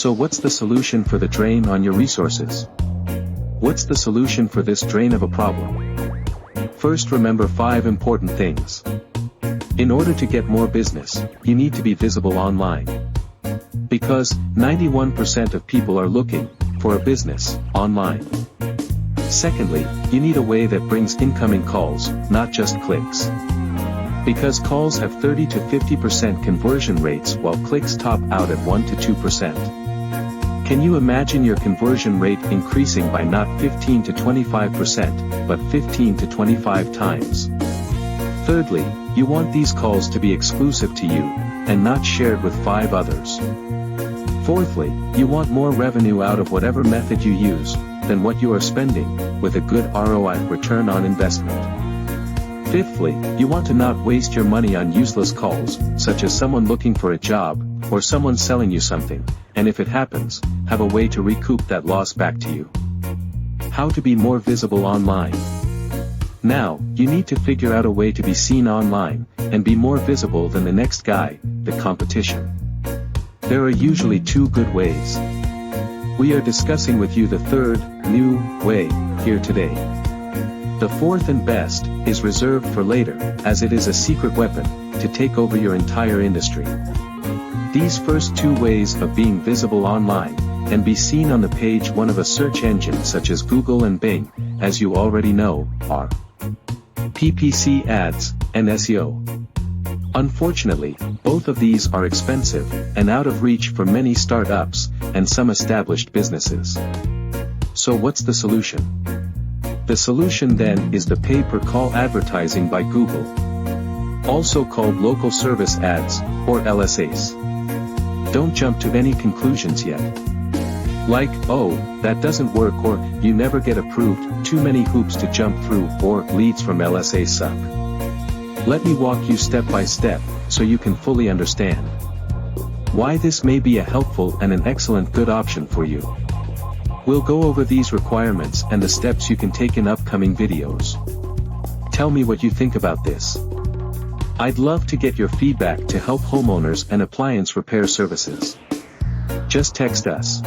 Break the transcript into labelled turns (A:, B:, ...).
A: So what's the solution for the drain on your resources? What's the solution for this drain of a problem? First, remember 5 important things. In order to get more business, you need to be visible online. Because 91% of people are looking for a business online. Secondly, you need a way that brings incoming calls, not just clicks. Because calls have 30 to 50% conversion rates while clicks top out at 1 to 2%. Can you imagine your conversion rate increasing by not 15 to 25%, but 15 to 25 times? Thirdly, you want these calls to be exclusive to you, and not shared with 5 others. Fourthly, you want more revenue out of whatever method you use, than what you are spending, with a good ROI, return on investment. Fifthly, you want to not waste your money on useless calls, such as someone looking for a job, or someone selling you something, and if it happens, have a way to recoup that loss back to you. How to be more visible online. Now, you need to figure out a way to be seen online, and be more visible than the next guy, the competition. There are usually 2 good ways. We are discussing with you the third, new, way, here today. The fourth and best, is reserved for later, as it is a secret weapon, to take over your entire industry. These first 2 ways of being visible online, and be seen on the page 1 of a search engine such as Google and Bing, as you already know, are PPC ads, and SEO. Unfortunately, both of these are expensive, and out of reach for many startups, and some established businesses. So what's the solution? The solution then is the pay-per-call advertising by Google. Also called local service ads, or LSAs. Don't jump to any conclusions yet. Like, oh, that doesn't work, or you never get approved, too many hoops to jump through, or leads from LSA suck. Let me walk you step by step, so you can fully understand why this may be a helpful and an excellent good option for you. We'll go over these requirements and the steps you can take in upcoming videos. Tell me what you think about this. I'd love to get your feedback to help homeowners and appliance repair services. Just text us.